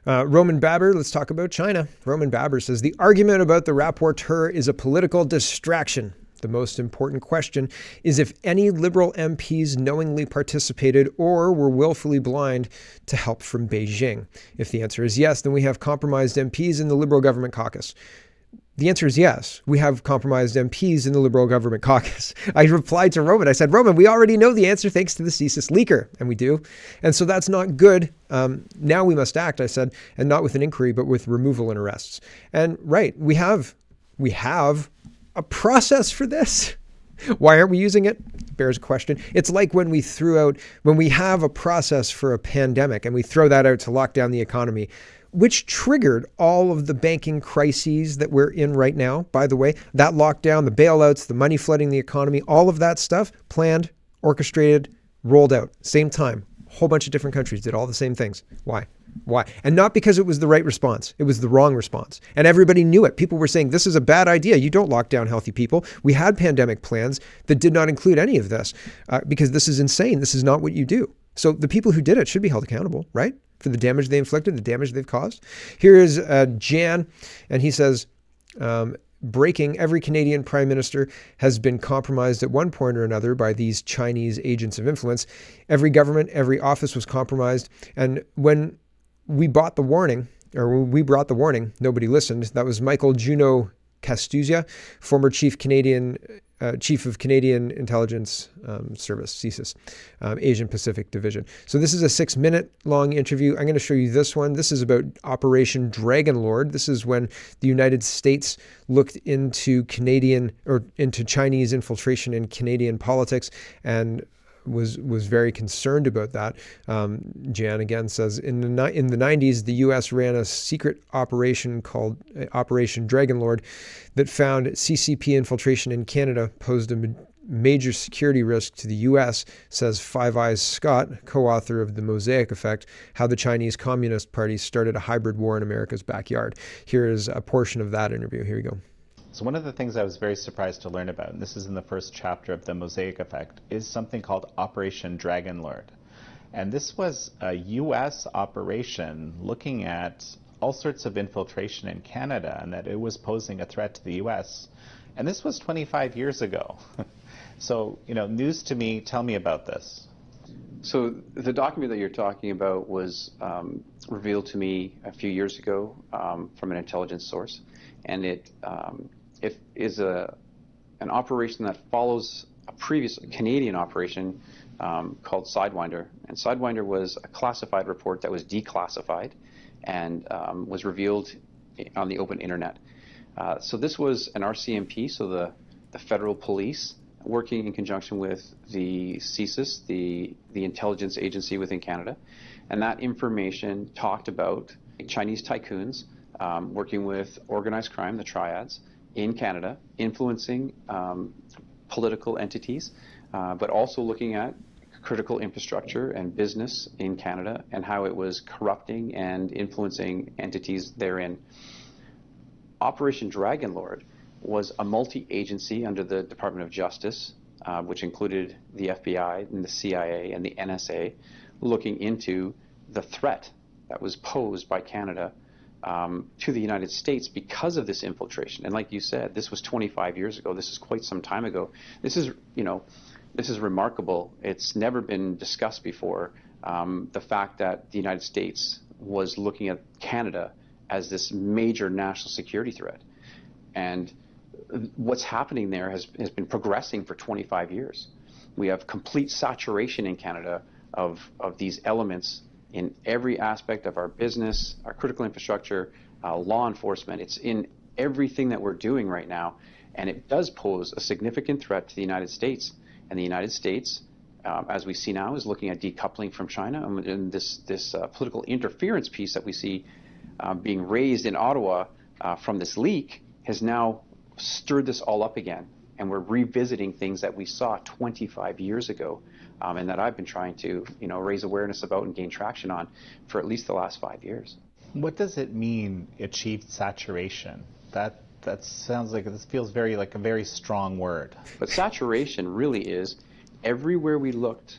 Roman Baber, let's talk about China. Roman Baber says the argument about the rapporteur is a political distraction. The most important question is if any Liberal MPs knowingly participated or were willfully blind to help from Beijing. If the answer is yes, then we have compromised MPs in the Liberal government caucus. The answer is yes. We have compromised MPs in the Liberal government caucus. I replied to Roman. I said, Roman, we already know the answer thanks to the CSIS leaker. And we do. And so that's not good. Now we must act, I said, and not with an inquiry, but with removal and arrests. And right, we have a process for this. Why aren't we using it? Bears question. It's like when we have a process for a pandemic and we throw that out to lock down the economy, which triggered all of the banking crises that we're in right now. By the way, that lockdown, the bailouts, the money flooding the economy, all of that stuff planned, orchestrated, rolled out, same time. A whole bunch of different countries did all the same things. Why? And not because it was the right response. It was the wrong response. And everybody knew it. People were saying, this is a bad idea. You don't lock down healthy people. We had pandemic plans that did not include any of this because this is insane. This is not what you do. So the people who did it should be held accountable, right? For the damage they inflicted, the damage they've caused. Here is Jan, and he says, breaking, every Canadian prime minister has been compromised at one point or another by these Chinese agents of influence. Every government, every office was compromised. And when we brought the warning, nobody listened. That was Michael Juno Castuzia, former chief of Canadian Intelligence Service, CSIS, Asian Pacific Division. So this is a 6-minute long interview. I'm going to show you this one. This is about Operation Dragonlord. This is when the United States looked into Chinese infiltration in Canadian politics and was very concerned about that. Jan again says, in the 90s, the U.S. ran a secret operation called Operation Dragonlord that found CCP infiltration in Canada posed a major security risk to the U.S., says Five Eyes Scott, co-author of The Mosaic Effect, How the Chinese Communist Party Started a Hybrid War in America's Backyard. Here is a portion of that interview. Here we go. So one of the things I was very surprised to learn about, and this is in the first chapter of The Mosaic Effect, is something called Operation Dragonlord. And this was a U.S. operation looking at all sorts of infiltration in Canada and that it was posing a threat to the U.S. And this was 25 years ago. So, news to me, tell me about this. So the document that you're talking about was revealed to me a few years ago from an intelligence source. And it is an operation that follows a previous Canadian operation called Sidewinder. And Sidewinder was a classified report that was declassified and was revealed on the open internet. So this was an RCMP, so the federal police, working in conjunction with the CSIS, the intelligence agency within Canada. And that information talked about Chinese tycoons working with organized crime, the triads, in Canada, influencing political entities, but also looking at critical infrastructure and business in Canada and how it was corrupting and influencing entities therein. Operation Dragonlord was a multi-agency under the Department of Justice, which included the FBI and the CIA and the NSA, looking into the threat that was posed by Canada to the United States because of this infiltration. And like you said, this was 25 years ago. This is quite some time ago. This is remarkable. It's never been discussed before. The fact that the United States was looking at Canada as this major national security threat. And what's happening there has been progressing for 25 years. We have complete saturation in Canada of these elements in every aspect of our business, our critical infrastructure, law enforcement. It's in everything that we're doing right now, and it does pose a significant threat to the United States. And the United States, as we see now, is looking at decoupling from China. And this political interference piece that we see being raised in Ottawa from this leak has now stirred this all up again. And we're revisiting things that we saw 25 years ago, and that I've been trying to, raise awareness about and gain traction on for at least the last 5 years. What does it mean, achieved saturation? That sounds like, this feels like a very strong word. But saturation really is, everywhere we looked,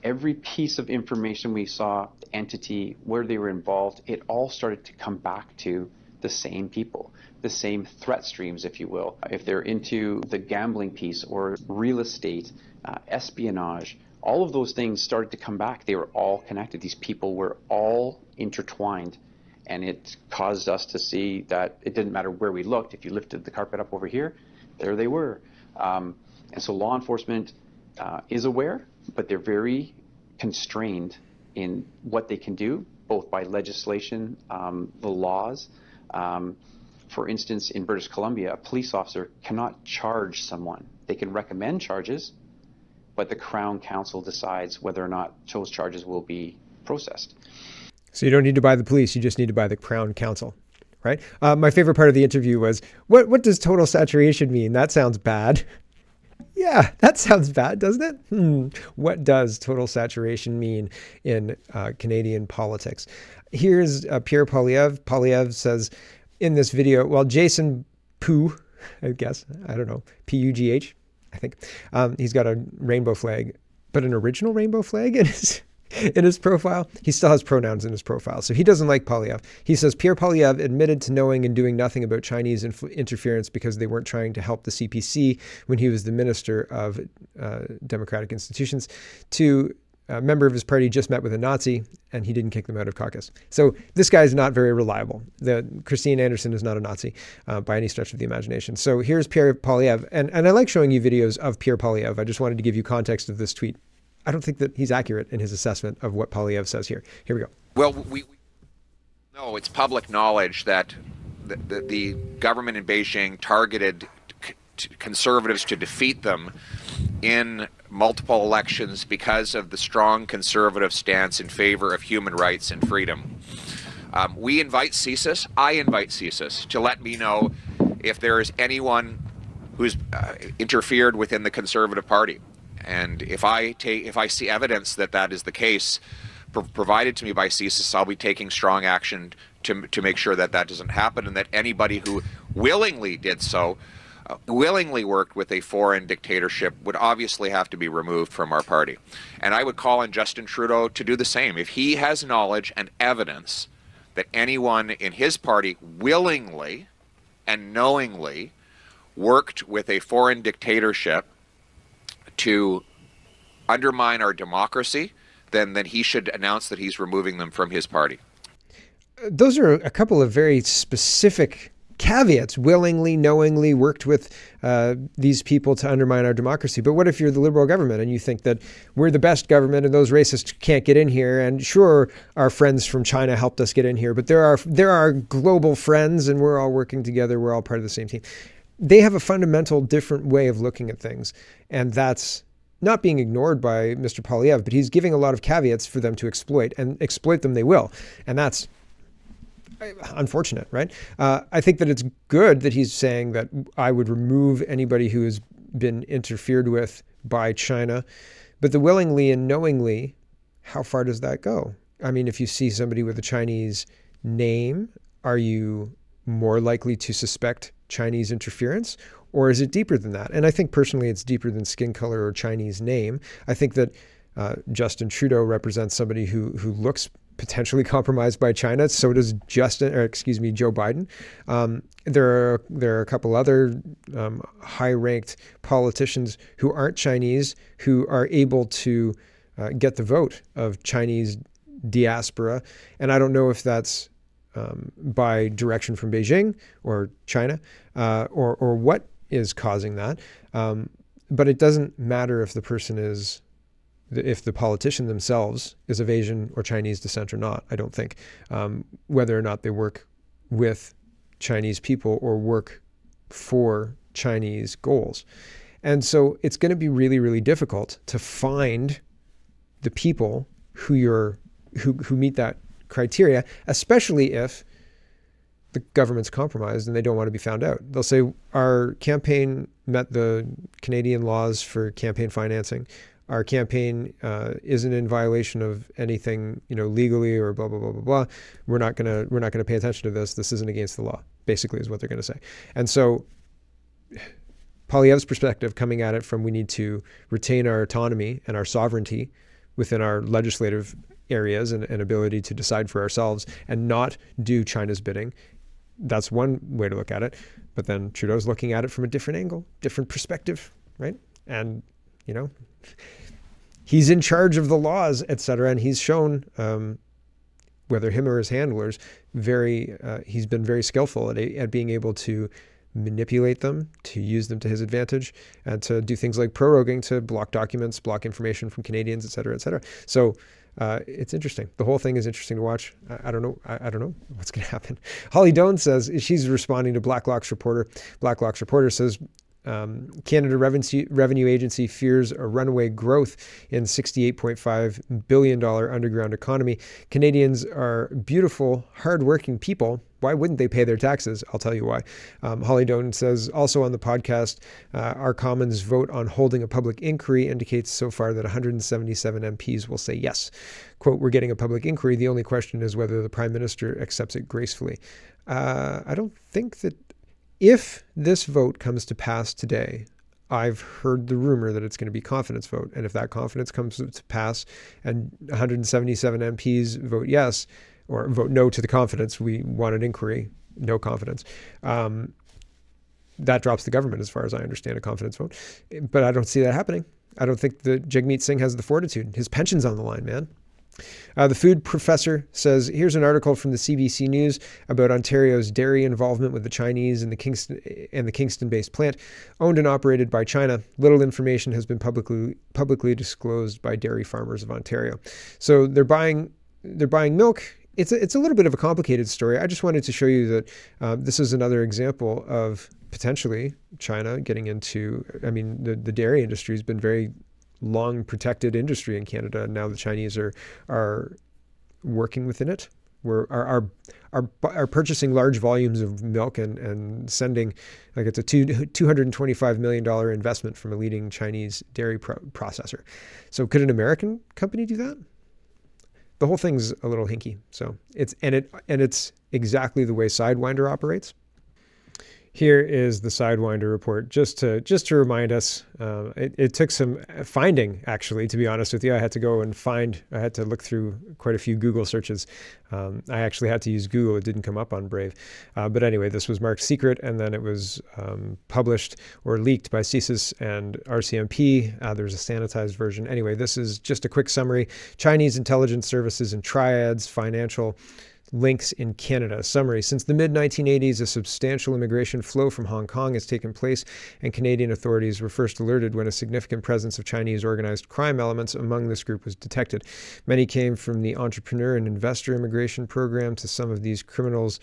every piece of information we saw, entity, where they were involved, it all started to come back to the same people, the same threat streams, if you will. If they're into the gambling piece or real estate, espionage, all of those things started to come back. They were all connected. These people were all intertwined. And it caused us to see that it didn't matter where we looked. If you lifted the carpet up over here, there they were. And so law enforcement is aware, but they're very constrained in what they can do, both by legislation, the laws. For instance, in British Columbia, a police officer cannot charge someone. They can recommend charges, but the Crown Council decides whether or not those charges will be processed. So you don't need to buy the police, you just need to buy the Crown Council, right? My favorite part of the interview was, what does total saturation mean? That sounds bad. Yeah, that sounds bad, doesn't it? What does total saturation mean in Canadian politics? Here's Pierre Poilievre. Poilievre says in this video, well, Jason Pugh, I guess, I don't know, P-U-G-H, I think. He's got a rainbow flag, but an original rainbow flag in his profile. He still has pronouns in his profile. So he doesn't like Poilievre. He says, Pierre Poilievre admitted to knowing and doing nothing about Chinese interference because they weren't trying to help the CPC when he was the Minister of Democratic Institutions. A member of his party just met with a Nazi and he didn't kick them out of caucus. So this guy is not very reliable. Christine Anderson is not a Nazi by any stretch of the imagination. So here's Pierre Poilievre. And I like showing you videos of Pierre Poilievre. I just wanted to give you context of this tweet. I don't think that he's accurate in his assessment of what Poilievre says here. Here we go. Well, no, it's public knowledge that the government in Beijing targeted conservatives to defeat them in multiple elections because of the strong conservative stance in favor of human rights and freedom. We invite CSIS, I invite CSIS to let me know if there is anyone who's interfered within the Conservative Party. And if I see evidence that that is the case, provided to me by CSIS, I'll be taking strong action to make sure that that doesn't happen, and that anybody who willingly did so, willingly worked with a foreign dictatorship, would obviously have to be removed from our party. And I would call on Justin Trudeau to do the same. If he has knowledge and evidence that anyone in his party willingly and knowingly worked with a foreign dictatorship to undermine our democracy, then he should announce that he's removing them from his party. Those are a couple of very specific caveats. Willingly, knowingly worked with these people to undermine our democracy. But what if you're the Liberal government and you think that we're the best government and those racists can't get in here? And sure, our friends from China helped us get in here, but there are global friends and we're all working together. We're all part of the same team. They have a fundamental different way of looking at things. And that's not being ignored by Mr. Poilievre, but he's giving a lot of caveats for them to exploit, and exploit them they will. And that's unfortunate, right? I think that it's good that he's saying that I would remove anybody who has been interfered with by China. But the willingly and knowingly, how far does that go? I mean, if you see somebody with a Chinese name, are you more likely to suspect Chinese interference? Or is it deeper than that? And I think personally it's deeper than skin color or Chinese name. I think that Justin Trudeau represents somebody who looks potentially compromised by China. So does Joe Biden. There are a couple other high-ranked politicians who aren't Chinese who are able to get the vote of Chinese diaspora. And I don't know if that's by direction from Beijing or China or what is causing that. But it doesn't matter if if the politician themselves is of Asian or Chinese descent or not, I don't think, whether or not they work with Chinese people or work for Chinese goals. And so it's going to be really, really difficult to find the people who meet that criteria, especially if the government's compromised and they don't want to be found out. They'll say, our campaign met the Canadian laws for campaign financing. Our campaign isn't in violation of anything, legally or blah, blah, blah, blah, blah. We're not gonna pay attention to this. This isn't against the law, basically is what they're going to say. And so Poilievre's perspective coming at it from we need to retain our autonomy and our sovereignty within our legislative areas and ability to decide for ourselves and not do China's bidding. That's one way to look at it. But then Trudeau's looking at it from a different angle, different perspective, right? And, he's in charge of the laws, et cetera. And he's shown, whether him or his handlers, he's been very skillful at being able to manipulate them, to use them to his advantage, and to do things like proroguing to block documents, block information from Canadians, et cetera, et cetera. So it's interesting. The whole thing is interesting to watch. I don't know. I don't know what's going to happen. Holly Doan says, she's responding to Blacklock's reporter. Blacklock's reporter says, Canada Revenue Agency fears a runaway growth in $68.5 billion underground economy. Canadians are beautiful, hardworking people. Why wouldn't they pay their taxes? I'll tell you why. Holly Doan says, also on the podcast, our Commons vote on holding a public inquiry indicates so far that 177 MPs will say yes. Quote, we're getting a public inquiry. The only question is whether the Prime Minister accepts it gracefully. I don't think that if this vote comes to pass today, I've heard the rumor that it's going to be confidence vote. And if that confidence comes to pass and 177 MPs vote yes, or vote no to the confidence, we want an inquiry, no confidence, that drops the government as far as I understand a confidence vote. But I don't see that happening. I don't think that Jagmeet Singh has the fortitude. His pension's on the line, man. The food professor says, here's an article from the CBC News about Ontario's dairy involvement with the Chinese and the Kingston-based plant owned and operated by China. Little information has been publicly disclosed by dairy farmers of Ontario. So they're buying milk. It's a little bit of a complicated story. I just wanted to show you that this is another example of potentially China getting into, the dairy industry has been very long protected industry in Canada. And now the Chinese are working within it. Are purchasing large volumes of milk and sending, like, it's a $225 million investment from a leading Chinese dairy processor. So could an American company do that? The whole thing's a little hinky. So it's exactly the way Sidewinder operates. Here is the Sidewinder report, just to remind us. It took some finding, actually, to be honest with you. I had to look through quite a few Google searches. I actually had to use Google. It didn't come up on Brave. But anyway, this was marked secret, and then it was published or leaked by CSIS and RCMP. There's a sanitized version. Anyway, this is just a quick summary. Chinese intelligence services and triads, financial links in Canada. Summary. Since the mid-1980s, a substantial immigration flow from Hong Kong has taken place, and Canadian authorities were first alerted when a significant presence of Chinese organized crime elements among this group was detected. Many came from the entrepreneur and investor immigration program. Some of these criminals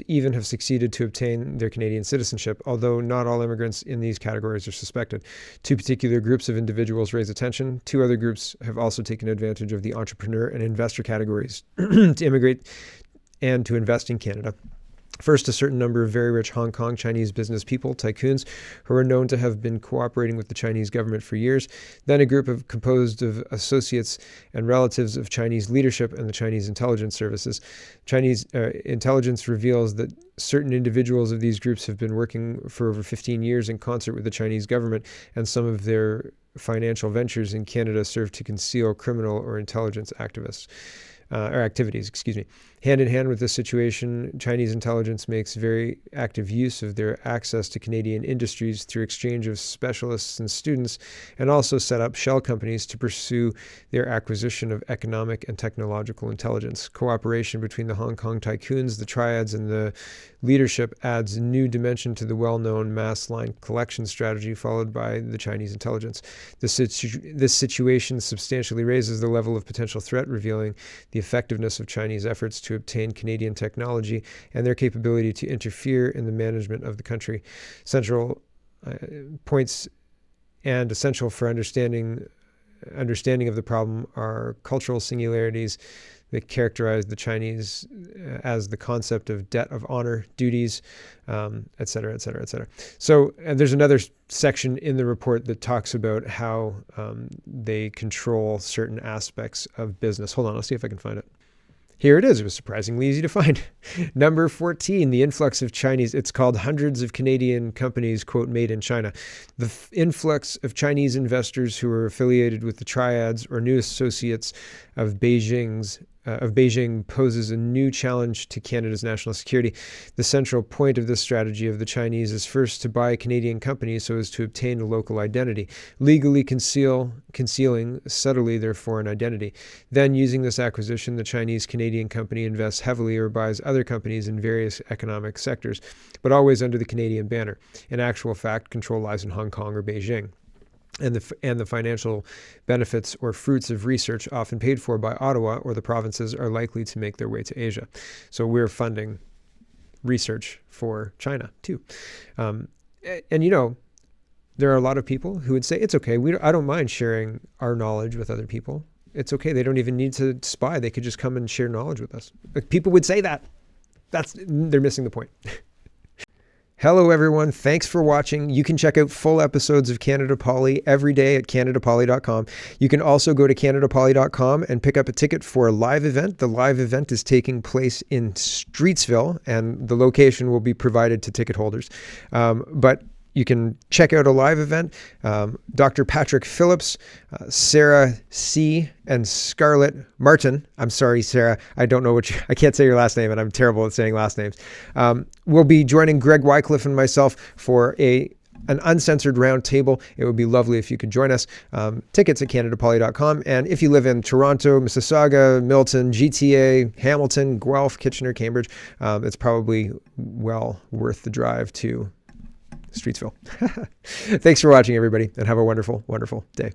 even have succeeded to obtain their Canadian citizenship, although not all immigrants in these categories are suspected. Two particular groups of individuals raise attention. Two other groups have also taken advantage of the entrepreneur and investor categories to immigrate and to invest in Canada. First, a certain number of very rich Hong Kong Chinese business people, tycoons, who are known to have been cooperating with the Chinese government for years. Then a group composed of associates and relatives of Chinese leadership and the Chinese intelligence services. Chinese intelligence reveals that certain individuals of these groups have been working for over 15 years in concert with the Chinese government, and some of their financial ventures in Canada serve to conceal criminal or intelligence activities. Hand in hand with this situation, Chinese intelligence makes very active use of their access to Canadian industries through exchange of specialists and students, and also set up shell companies to pursue their acquisition of economic and technological intelligence. Cooperation between the Hong Kong tycoons, the triads, and the leadership adds a new dimension to the well-known mass line collection strategy followed by the Chinese intelligence. This situation substantially raises the level of potential threat, revealing the effectiveness of Chinese efforts to obtain Canadian technology and their capability to interfere in the management of the country. Central points and essential for understanding of the problem are cultural singularities that characterize the Chinese as the concept of debt of honor, duties, et cetera, et cetera, et cetera. So there's another section in the report that talks about how they control certain aspects of business. Hold on, let's see if I can find it. Here it is. It was surprisingly easy to find. Number 14, the influx of Chinese. It's called hundreds of Canadian companies, quote, made in China. The influx of Chinese investors who are affiliated with the triads or new associates of Beijing poses a new challenge to Canada's national security. The central point of this strategy of the Chinese is first to buy Canadian companies so as to obtain a local identity, legally concealing subtly their foreign identity. Then, using this acquisition, the Chinese-Canadian company invests heavily or buys other companies in various economic sectors, but always under the Canadian banner. In actual fact, control lies in Hong Kong or Beijing. And the financial benefits or fruits of research often paid for by Ottawa or the provinces are likely to make their way to Asia. So we're funding research for China too. And there are a lot of people who would say, it's okay, I don't mind sharing our knowledge with other people. It's okay, they don't even need to spy. They could just come and share knowledge with us. People would say that. They're missing the point. Hello, everyone. Thanks for watching. You can check out full episodes of Canada Poly every day at CanadaPoly.com. You can also go to CanadaPoly.com and pick up a ticket for a live event. The live event is taking place in Streetsville, and the location will be provided to ticket holders. But you can check out a live event. Dr. Patrick Phillips, Sarah C., and Scarlett Martin. I'm sorry, Sarah. I don't know I can't say your last name, and I'm terrible at saying last names. We'll be joining Greg Wycliffe and myself for an uncensored round table. It would be lovely if you could join us. Tickets at CanadaPoly.com. And if you live in Toronto, Mississauga, Milton, GTA, Hamilton, Guelph, Kitchener, Cambridge, it's probably well worth the drive to Streetsville. Thanks for watching, everybody, and have a wonderful, wonderful day.